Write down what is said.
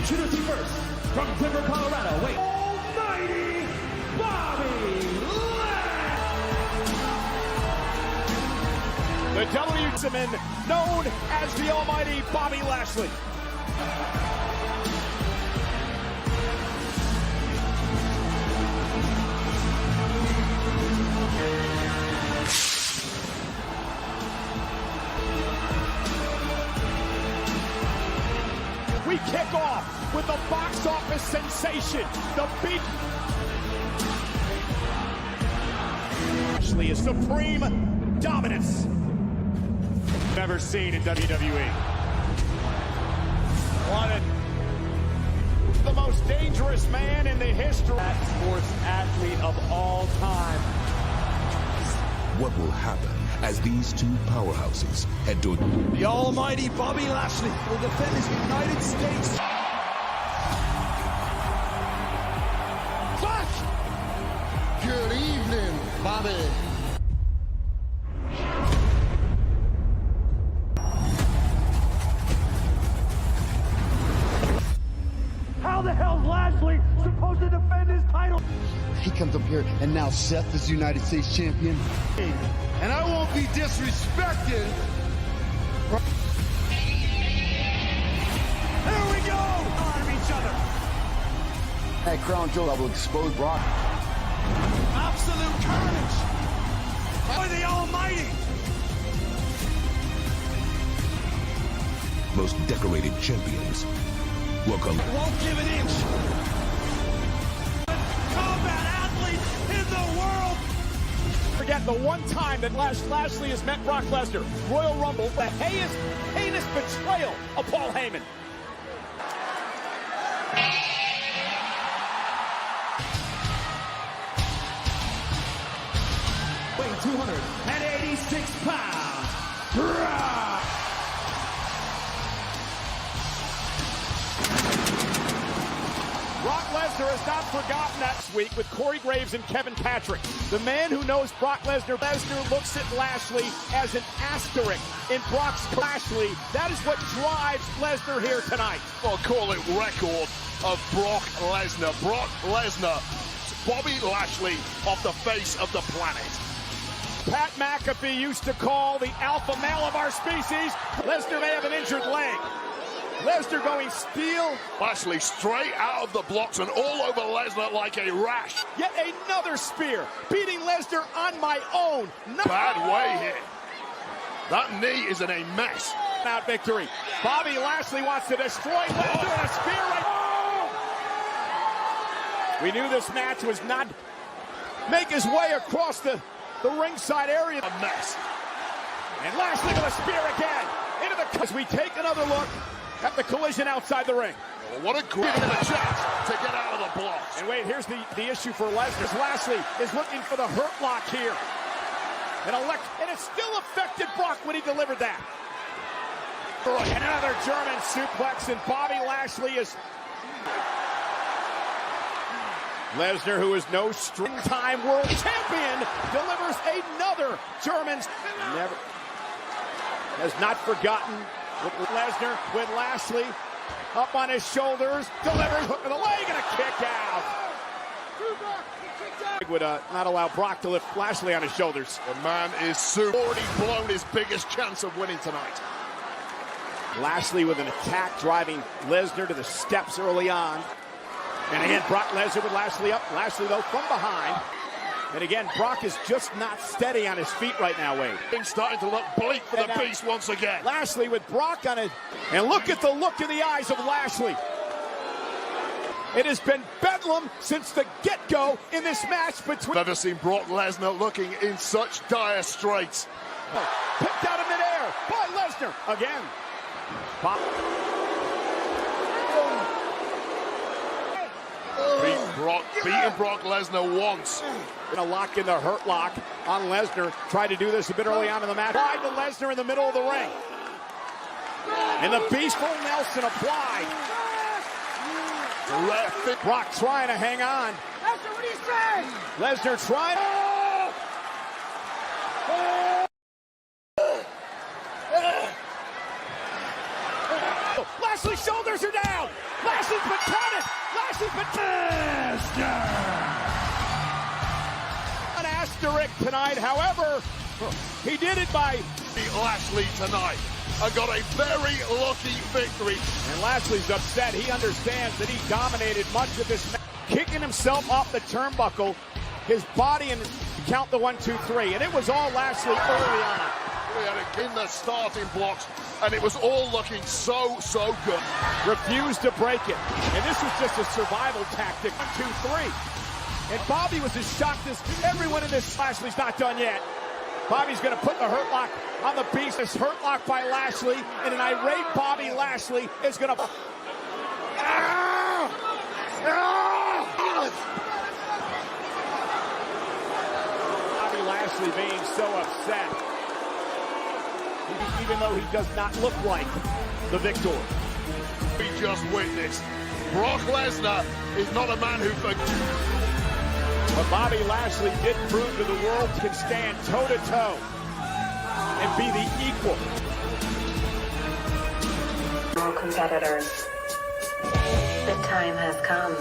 Introducing first, from Denver, Colorado, wait, Almighty Bobby Lashley! The WWE known as the Almighty Bobby Lashley. We kick off with the box office sensation, the big Lashley is supreme dominance never seen in WWE. Wanted the most dangerous man in the history sports athlete of all time. What will happen as these two powerhouses head to the Almighty Bobby Lashley will defend his United States. Fuck! Good evening, Bobby. How the hell is Lashley supposed to defend his title? He comes up here, and now Seth is United States champion. And I won't be disrespected. Here we go! On each other. That crown jewel will expose Brock. Absolute carnage! For the Almighty! most decorated champions. Welcome. Won't give an inch. Combat athlete in the world. Forget the one time that Lashley has met Brock Lesnar. Royal Rumble, the heinous betrayal of Paul Heyman. Weighing 286 pounds, Brock. Brock Lesnar has not forgotten that week with Corey Graves and Kevin Patrick. The man who knows Brock Lesnar, looks at Lashley as an asterisk in Brock's Lashley. That is what drives Lesnar here tonight. I'll call it record of Brock Lesnar. Brock Lesnar, Bobby Lashley off the face of the planet. Pat McAfee used to call the alpha male of our species. Lesnar may have an injured leg. Lesnar going steel. Lashley straight out of the blocks and all over Lesnar like a rash. Yet another spear, beating Lesnar on my own. Bad way here. That knee is in a mess. Out victory. Bobby Lashley wants to destroy Lesnar and a spear right. We knew this match was not make his way across the ringside area. A mess. And Lashley with a spear again. Into the as we take another look at the collision outside the ring. What a great chance to get out of the blocks. And wait, here's the issue for Lesnar. Lashley is looking for the hurt lock here. And it still affected Brock when he delivered that. And another German suplex, and Bobby Lashley is... Lesnar, who is no string-time world champion, delivers another German... Has not forgotten with Lesnar, with Lashley up on his shoulders, delivers hook to the leg and a kick out. Would not allow Brock to lift Lashley on his shoulders. The man is already blown his biggest chance of winning tonight. Lashley with an attack, driving Lesnar to the steps early on. And again, Brock Lesnar with Lashley up. Lashley, though, from behind. And again, Brock is just not steady on his feet right now, Wade. Things starting to look bleak for the beast once again. Lashley with Brock on it. And look at the look in the eyes of Lashley. It has been bedlam since the get-go in this match between... Never seen Brock Lesnar looking in such dire straits. Picked out of midair by Lesnar. Again. Beating Brock Lesnar once. Gonna lock in the hurt lock on Lesnar. Tried to do this a bit early on in the match. Tried to Lesnar in the middle of the ring. And the Beastful Nelson applied. Brock trying to hang on. Lesnar, what do you say? Lesnar trying. Lashley's shoulders are down. Lashley's been counted. Lashley's been an asterisk tonight. However, he did it by Lashley tonight and got a very lucky victory. And Lashley's upset. He understands that he dominated much of this match, kicking himself off the turnbuckle, his body, and count the 1, 2, 3. And it was all Lashley early on. We had it in the starting blocks, and it was all looking so good. Refused to break it. And this was just a survival tactic. 1, 2, 3. And Bobby was as shocked as everyone in this. Lashley's not done yet. Bobby's going to put the hurt lock on the beast. This hurt lock by Lashley, and an irate Bobby Lashley is going to... Bobby Lashley being so upset, even though he does not look like the victor. We just witnessed Brock Lesnar is not a man who forgets. But Bobby Lashley did prove to the world can stand toe-to-toe and be the equal. All competitors, the time has come.